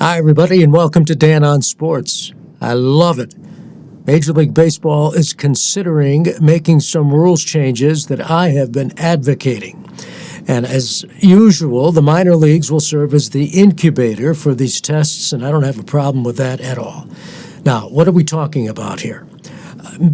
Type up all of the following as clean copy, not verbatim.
Hi, everybody, and welcome to Dan on Sports. I love it. Major League Baseball is considering making some rules changes that I have been advocating. And as usual, the minor leagues will serve as the incubator for these tests, and I don't have a problem with that at all. Now, what are we talking about here?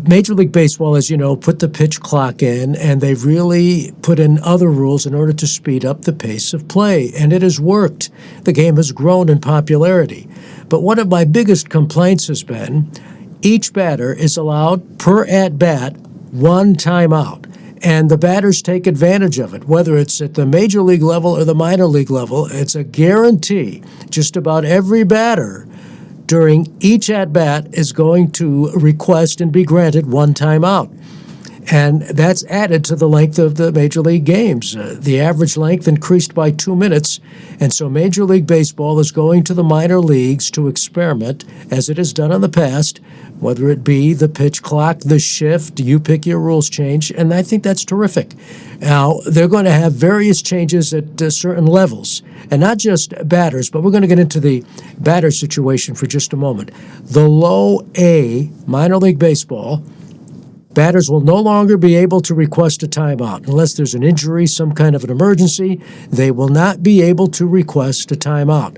Major League Baseball, as you know, put the pitch clock in, and they've really put in other rules in order to speed up the pace of play, and it has worked. The game has grown in popularity. But one of my biggest complaints has been each batter is allowed per at-bat one timeout, and the batters take advantage of it. Whether it's at the major league level or the minor league level, it's a guarantee. Just about every batter during each at-bat is going to request and be granted one timeout. And that's added to the length of the Major League games. The average length increased by 2 minutes, and so Major League Baseball is going to the minor leagues to experiment, as it has done in the past, whether it be the pitch clock, the shift, you pick your rules change, and I think that's terrific. Now, they're going to have various changes at certain levels, and not just batters, but we're going to get into the batter situation for just a moment. The low A, minor league baseball, batters will no longer be able to request a timeout. Unless there's an injury, some kind of an emergency, they will not be able to request a timeout.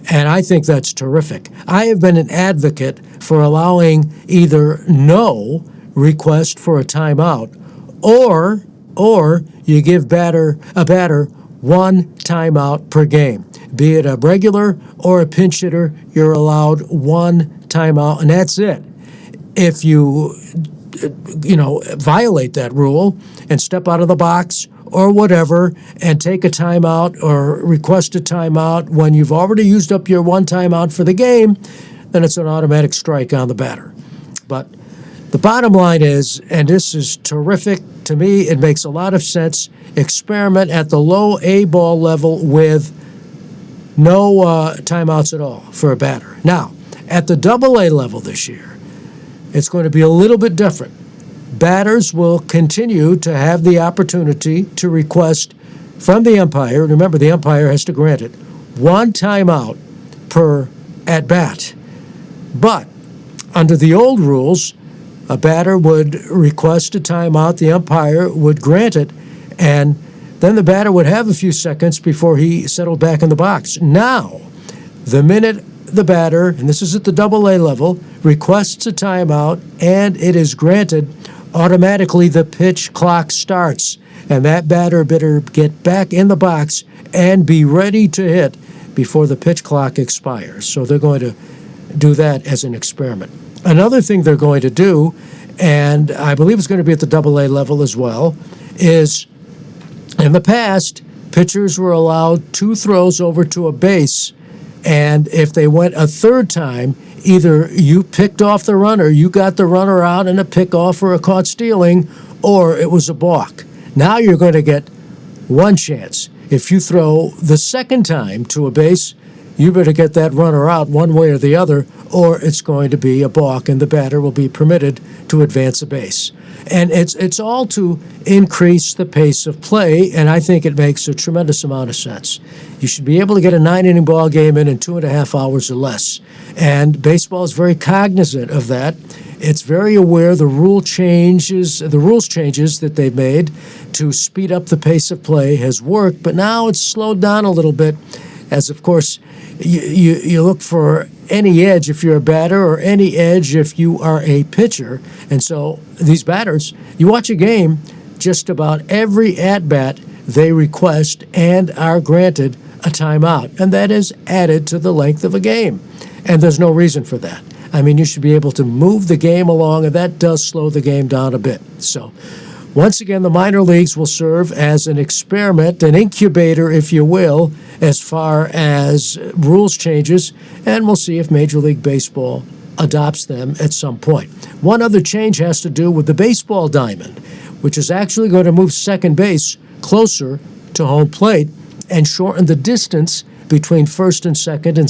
And I think that's terrific. I have been an advocate for allowing either no request for a timeout or you give a batter one timeout per game. Be it a regular or a pinch hitter, you're allowed one timeout, and that's it. If you violate that rule and step out of the box or whatever and take a timeout or request a timeout when you've already used up your one timeout for the game, then it's an automatic strike on the batter. But the bottom line is, and this is terrific to me, it makes a lot of sense, experiment at the low A ball level with no timeouts at all for a batter. Now, at the double A level this year, it's going to be a little bit different. Batters will continue to have the opportunity to request from the umpire, remember the umpire has to grant it, one timeout per at-bat. But under the old rules, a batter would request a timeout, the umpire would grant it, and then the batter would have a few seconds before he settled back in the box. Now, the minute the batter, and this is at the double A level, requests a timeout and it is granted, automatically the pitch clock starts, and that batter better get back in the box and be ready to hit before the pitch clock expires. So they're going to do that as an experiment. Another thing they're going to do, and I believe it's going to be at the double A level as well, is in the past, pitchers were allowed 2 throws over to a base, and if they went a third time, either you picked off the runner, you got the runner out in a pickoff or a caught stealing, or it was a balk. Now you're going to get one chance. If you throw the second time to a base, you better get that runner out one way or the other, or it's going to be a balk and the batter will be permitted to advance a base. And it's all to increase the pace of play, and I think it makes a tremendous amount of sense. You should be able to get a 9-inning ball game in 2.5 hours or less. And baseball is very cognizant of that. It's very aware the rules changes that they've made to speed up the pace of play has worked, but now it's slowed down a little bit, as of course you look for any edge if you're a batter or any edge if you are a pitcher. And so these batters, you watch a game, just about every at-bat they request and are granted a timeout, and that is added to the length of a game. And there's no reason for that. I mean, you should be able to move the game along, and that does slow the game down a bit. So once again, the minor leagues will serve as an experiment, an incubator, if you will, as far as rules changes, and we'll see if Major League Baseball adopts them at some point. One other change has to do with the baseball diamond, which is actually going to move second base closer to home plate and shorten the distance between first and second and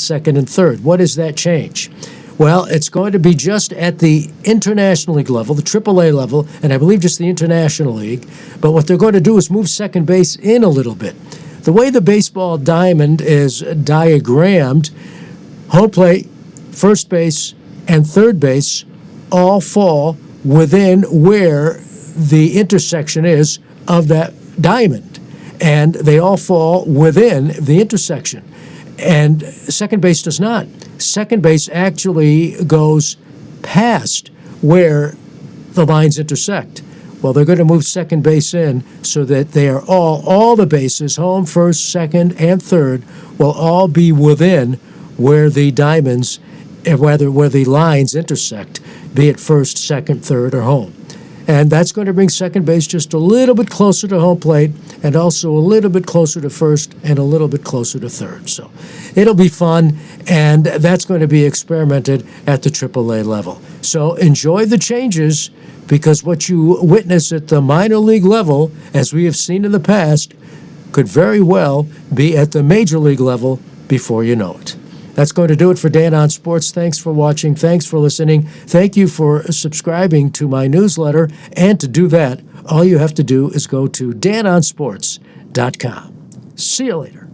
third. What is that change? Well, it's going to be just at the International League level, the AAA level, and I believe just the International League. But what they're going to do is move second base in a little bit. The way the baseball diamond is diagrammed, home plate, first base, and third base all fall within where the intersection is of that diamond. And they all fall within the intersection. And second base does not. Second base actually goes past where the lines intersect. Well, they're going to move second base in so that they are all the bases, home, first, second, and third, will all be within where the diamonds, where the lines intersect, be it first, second, third, or home. And that's going to bring second base just a little bit closer to home plate and also a little bit closer to first and a little bit closer to third. So it'll be fun, and that's going to be experimented at the AAA level. So enjoy the changes, because what you witness at the minor league level, as we have seen in the past, could very well be at the major league level before you know it. That's going to do it for Dan on Sports. Thanks for watching. Thanks for listening. Thank you for subscribing to my newsletter. And to do that, all you have to do is go to danonsports.com. See you later.